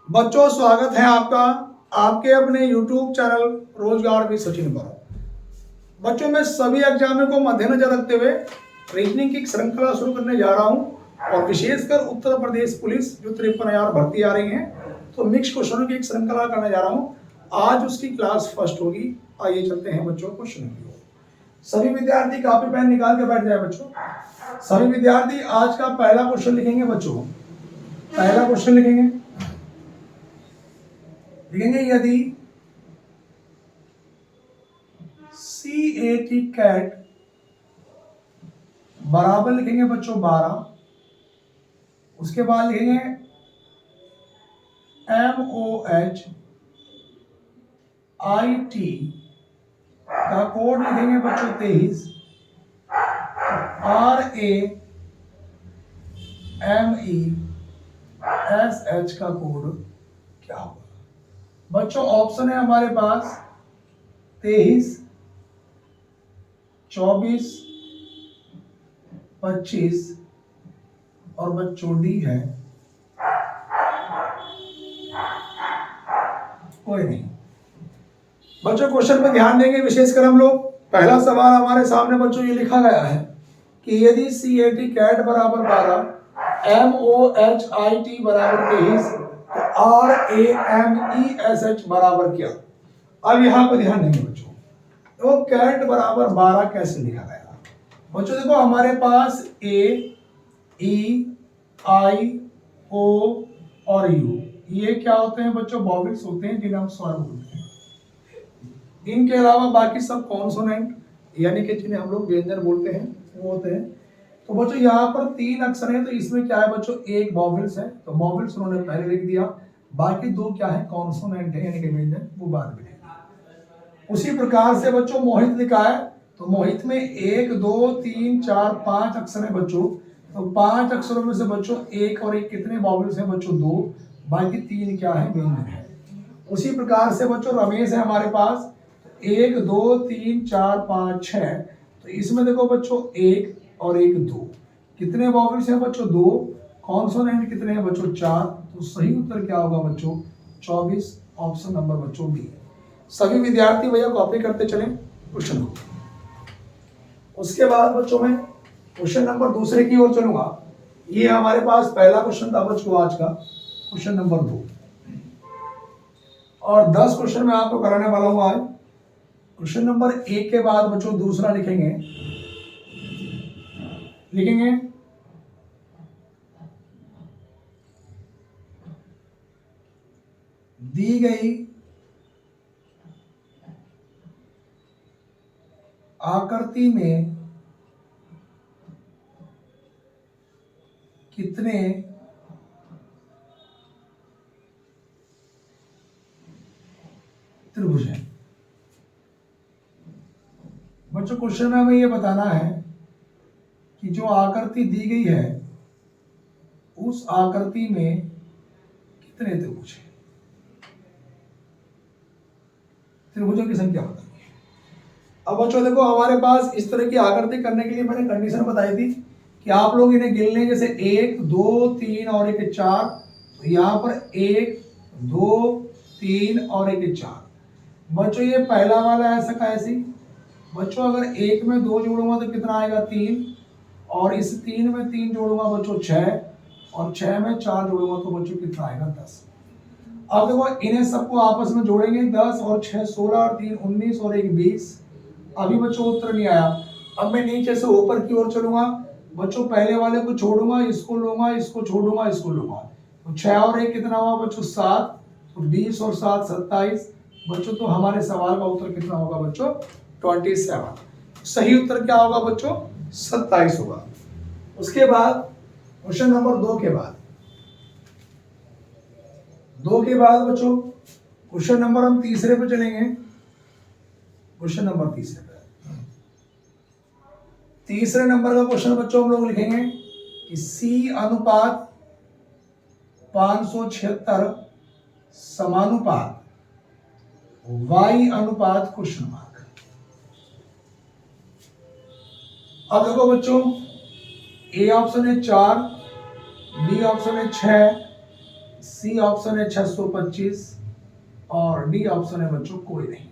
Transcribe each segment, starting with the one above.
बच्चों स्वागत है आपका आपके अपने YouTube चैनल रोजगार भी सचिन पर। बच्चों मैं सभी एग्जामों को मद्देनजर रखते हुए रीजनिंग की एक श्रृंखला शुरू करने जा रहा हूं और विशेषकर उत्तर प्रदेश पुलिस जो 53,000 भर्ती आ रही हैं तो मिक्स क्वेश्चनों की एक श्रृंखला करने जा रहा हूं। आज उसकी क्लास फर्स्ट होगी। आइए चलते हैं बच्चों क्वेश्चन की ओर। सभी विद्यार्थी कॉपी पेन निकाल के बैठ जाए बच्चों। सभी विद्यार्थी आज का पहला क्वेश्चन लिखेंगे बच्चों। पहला क्वेश्चन लिखेंगे यदि CAT कैट बराबर लिखेंगे बच्चों 12, उसके बाद लिखेंगे MOHIT का कोड लिखेंगे बच्चों 23, RAMESH का कोड क्या होगा बच्चों? ऑप्शन है हमारे पास 23, 24, 25 और बच्चों डी है कोई नहीं। बच्चों क्वेश्चन पे ध्यान देंगे विशेषकर हम लोग। पहला सवाल हमारे सामने बच्चों ये लिखा गया है कि यदि CAT कैट बराबर 12, MOHIT बराबर 23 तो RAMESH बराबर क्या? अब यहाँ पे ध्यान देंगे बच्चों। तो कैट बराबर 12 कैसे लिखा गया बच्चों? देखो हमारे पास A, E, I, O और U ये क्या होते हैं बच्चों? वॉवेल्स होते हैं जिन्हें हम स्वर बोलते हैं। इनके अलावा बाकी सब कॉन्सोनेंट यानी कि जिन्हें हम लोग व्यंजन बोलते हैं वो होते हैं। तो बच्चों यहाँ पर 3 अक्षर हैं तो इसमें क्या है बच्चों? एक वॉवेल्स है तो वॉवेल्स उन्होंने पहले लिख दिया, बाकी 2 क्या है? कॉन्सोनेंट है यानी कि व्यंजन, वो बाद में लिखेंगे। उसी प्रकार से बच्चों मोहित लिखा है तो मोहित में 1, 2, 3, 4, 5 अक्षर है बच्चों। तो 5 अक्षरों में से बच्चों एक और एक कितने वॉवेल्स हैं बच्चों? 2, बाकी 3 क्या है? व्यंजन है। उसी प्रकार से बच्चों रमेश है हमारे पास 1, 2, 3, 4, 5, 6 तो इसमें देखो बच्चों 1 और 1, 2 कितने वॉवेल्स हैं बच्चों? 2। कॉन्सोनेंट कितने हैं बच्चों? 4। तो सही उत्तर क्या होगा बच्चों? 24, ऑप्शन नंबर बच्चों बी। सभी विद्यार्थी भैया कॉपी करते चलें क्वेश्चन को। उसके बाद बच्चों में क्वेश्चन नंबर दूसरे की ओर चलूंगा। ये हमारे पास पहला क्वेश्चन था बच्चों आज का, क्वेश्चन नंबर 2 और 10 क्वेश्चन मैं आपको कराने वाला हूं आज। क्वेश्चन नंबर 1 के बाद बच्चों दूसरा लिखेंगे दी गई आकृति में कितने त्रिभुज हैं? बच्चों क्वेश्चन में हमें यह बताना है कि जो आकृति दी गई है उस आकृति में कितने त्रिभुज हैं। त्रिभुजों की संख्या बतानी है। अब बच्चों देखो हमारे पास इस तरह की आकृति करने के लिए मैंने कंडीशन बताई थी कि आप लोग इन्हें गिन लें, जैसे 1, 2, 3 और 1, 4। तो यहाँ पर 1, 2, 3 और 1, 4 बच्चों ये पहला वाला ऐसा का ऐसी। बच्चों अगर 1 में 2 जोड़ूंगा तो कितना आएगा? 3 और इस 3 में 3 जोड़ूंगा बच्चों 6 और 6 में 4 जोड़ूंगा तो बच्चों कितना आएगा? 10। अब देखो इन्हें सबको आपस में जोड़ेंगे 10 और 6 16 और 3 19 और 1 20। अभी बच्चों उत्तर नहीं आया। अब मैं नीचे से ऊपर की ओर चलूंगा बच्चों, पहले वाले को छोड़ूंगा, इसको लूंगा, इसको छोड़ूंगा, इसको लूंगा। तो 6 और 1 कितना हुआ बच्चों? 7। तो 20 और 7 27 बच्चों। तो हमारे सवाल का उत्तर कितना होगा बच्चों? 27। सही उत्तर क्या होगा बच्चों? 27 होगा। उसके बाद क्वेश्चन नंबर 2 के बाद बच्चों क्वेश्चन नंबर हम तीसरे पे चलेंगे। क्वेश्चन नंबर तीसरे नंबर का क्वेश्चन बच्चों हम लोग लिखेंगे कि C अनुपात 576 समानुपात Y अनुपात क्वेश्चन मार्क। अब देखो बच्चों ए ऑप्शन है 4, बी ऑप्शन है 6, सी ऑप्शन है 625 और डी ऑप्शन है बच्चों कोई नहीं।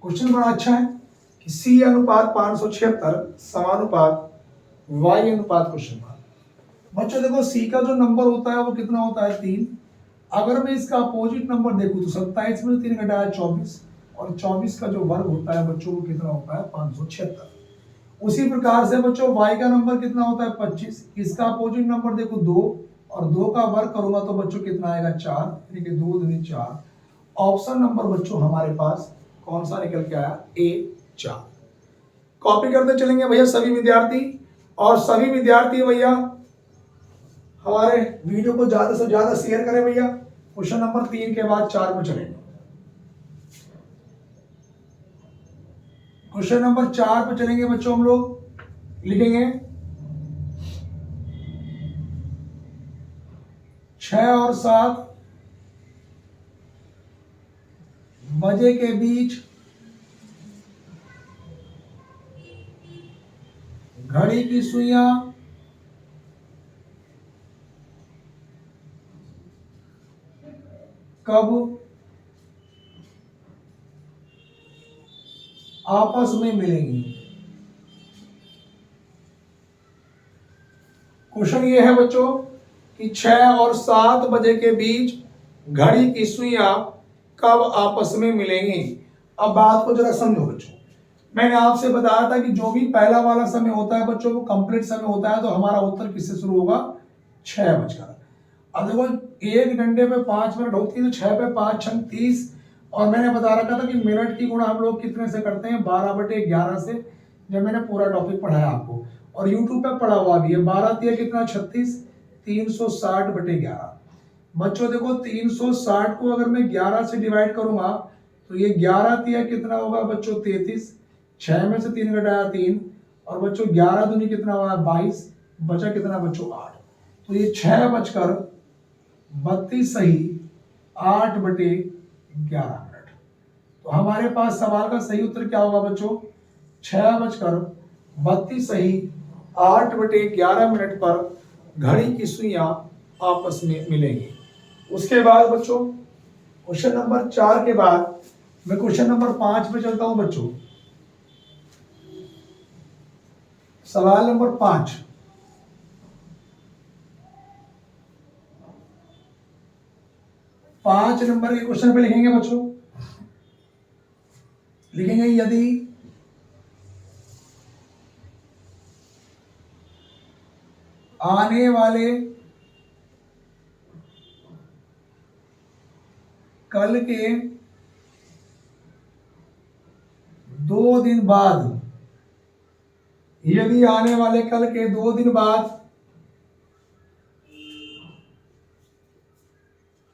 क्वेश्चन बड़ा अच्छा है कि सी अनुपात 576 समानुपात वाई अनुपात क्वेश्चन मार्क। बच्चों देखो सी का जो नंबर होता है वो कितना होता है 3। अगर मैं इसका अपोजिट नंबर देखूं तो 27 में 3 घटाया 24 और 24 का जो वर्ग होता है बच्चों वो कितना होता है 576। उसी प्रकार से बच्चों y का नंबर कितना होता है 25। इसका अपोजिट नंबर देखो 2 और 2 का वर्ग करूंगा तो बच्चों कितना आएगा 4, यानी कि 2 दूनी 4। ऑप्शन नंबर बच्चों हमारे पास कौन सा निकल के आया ए 4। कॉपी करते चलेंगे भैया सभी विद्यार्थी, और सभी विद्यार्थी भैया हमारे वीडियो को ज्यादा से ज्यादा शेयर करें भैया। क्वेश्चन नंबर 3 के बाद 4 पे चलेंगे। क्वेश्चन नंबर 4 पे चलेंगे बच्चों, हम लोग लिखेंगे 6 और 7 बजे के बीच घड़ी की सुइयां कब आपस में मिलेंगी। क्वेश्चन ये है बच्चों कि 6 और 7 बजे के बीच घड़ी की सुइयां कब आपस में मिलेंगी। अब बात को जरा समझो बच्चों, मैंने आपसे बताया था कि जो भी पहला वाला समय होता है बच्चों वो कंप्लीट समय होता है, तो हमारा उत्तर किससे शुरू होगा 6 बजकर। अब देखो 1 घंटे पे 5 मिनट होती है तो 6 पे 5 छंग 30, और मैंने बता रखा था कि मिनट की गुणा हम लोग कितने से करते हैं 12/11 से, जब मैंने पूरा टॉपिक पढ़ाया आपको, और यूट्यूब पे पढ़ा हुआ भी है। 12 तिया कितना 36, 360/11। बच्चों देखो 360 को अगर मैं 11 से डिवाइड करूंगा तो ये 11 तिया कितना होगा बच्चों 33, 6 में से 3 घटाया 3, और बच्चों 11 दूनी कितना हुआ 22, बचा कितना बच्चों 8। तो ये 6:32 सही 8/11 मिनट। तो हमारे पास सवाल का सही उत्तर क्या होगा बच्चों 6:32 सही 8/11 मिनट पर घड़ी की सुइयां आपस में मिलेंगी। उसके बाद बच्चों क्वेश्चन नंबर 4 के बाद मैं क्वेश्चन नंबर 5 पे चलता हूं बच्चों। सवाल नंबर 5, पांच नंबर के क्वेश्चन पे लिखेंगे बच्चों, लिखेंगे यदि आने वाले कल के 2 दिन बाद, यदि आने वाले कल के 2 दिन बाद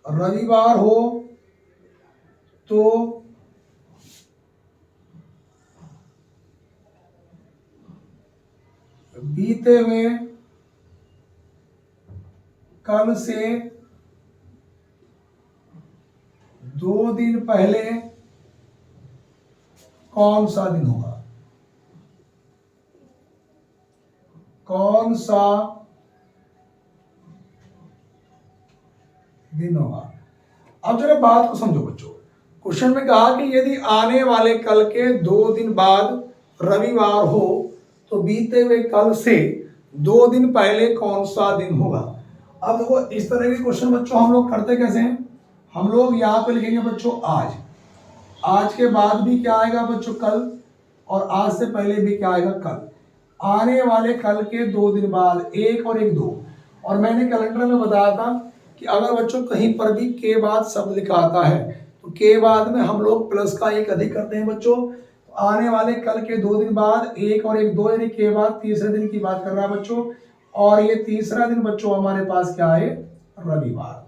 रविवार हो तो बीते हुए कल से 2 दिन पहले कौन सा दिन होगा। कौन सा दिन होगा। अब जरा बात को समझो बच्चों, क्वेश्चन में कहा कि यदि आने वाले कल के 2 दिन बाद रविवार हो तो बीते हुए कल से 2 दिन पहले कौन सा दिन होगा। अब देखो इस तरह के क्वेश्चन बच्चों हम लोग करते कैसे हैं, हम लोग यहाँ पे लिखेंगे बच्चों आज, आज के बाद भी क्या आएगा बच्चों कल, और आज से पहले भी क्या आएगा कल। आने वाले कल के 2 दिन बाद 1 और 1 2, और मैंने कैलेंडर में बताया था कि अगर बच्चों कहीं पर भी के बाद शब्द लिखा आता है तो के बाद में हम लोग प्लस का 1 अधिक करते हैं बच्चों। तो आने वाले कल के 2 दिन बाद 1 और 1 2, यानी के बाद तीसरे दिन की बात कर रहा है बच्चों, और ये तीसरा दिन बच्चों हमारे पास क्या है रविवार।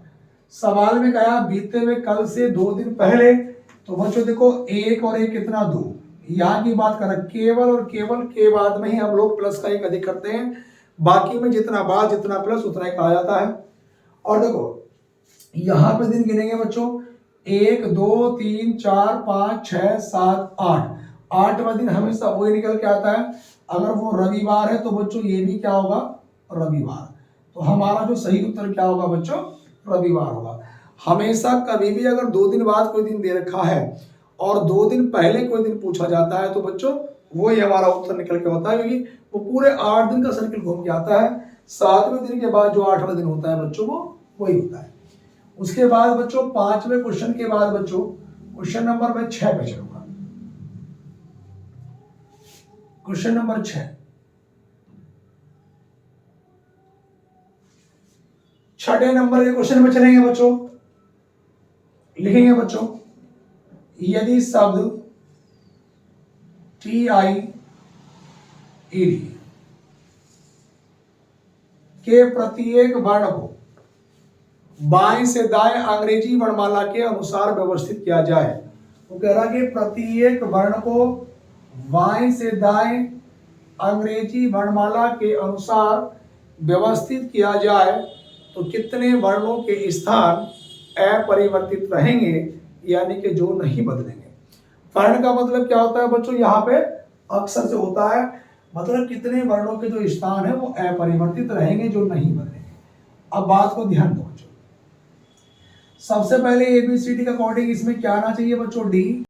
सवाल में कहा बीते हुए कल से 2 दिन पहले, तो बच्चों देखो 1 और 1 कितना 2, यहाँ की बात कर केवल और केवल के बाद में ही हम लोग प्लस का 1 अधिक करते हैं, बाकी में जितना बाद जितना प्लस उतना ही कहा जाता है। और देखो यहां पे दिन गिनेंगे बच्चों 1 2 3 4 5 6 7 8, 8वां दिन हमेशा वही निकल के आता है। अगर वो रविवार है तो बच्चों ये भी क्या होगा रविवार। तो हमारा जो सही उत्तर क्या होगा बच्चों, रविवार होगा। हमेशा कभी भी अगर 2 दिन बाद कोई दिन दे रखा है और 2 दिन पहले कोई दिन पूछा जाता है तो बच्चों वही हमारा उत्तर निकल के होता है, क्योंकि वो पूरे 8 दिन का सर्किल घूम के आता है। 7वें दिन के बाद जो 8वां दिन होता है बच्चों वो वही होता है। उसके बाद बच्चों 5वें क्वेश्चन के बाद बच्चों क्वेश्चन नंबर मैं 6 पे चलूंगा। क्वेश्चन नंबर 6, 6 नंबर के क्वेश्चन में चलेंगे बच्चों। लिखेंगे बच्चों, यदि शब्द TIED के प्रत्येक वर्ण को बाएं से दाएं अंग्रेजी वर्णमाला के अनुसार व्यवस्थित किया जाए, तो कह रहा कि प्रत्येक वर्ण को बाएं से दाएं अंग्रेजी वर्णमाला के अनुसार व्यवस्थित किया जाए तो कितने वर्णों के स्थान अपरिवर्तित रहेंगे, यानी कि जो नहीं बदलेंगे। वर्ण का मतलब क्या होता है बच्चों, यहाँ पे अक्षर से होता है, मतलब कितने वर्णों के जो स्थान है वो अपरिवर्तित रहेंगे, जो नहीं बदलेंगे। अब बात को ध्यान दो बच्चों, सबसे पहले ABCD का अकॉर्डिंग इसमें क्या आना चाहिए बच्चों, D।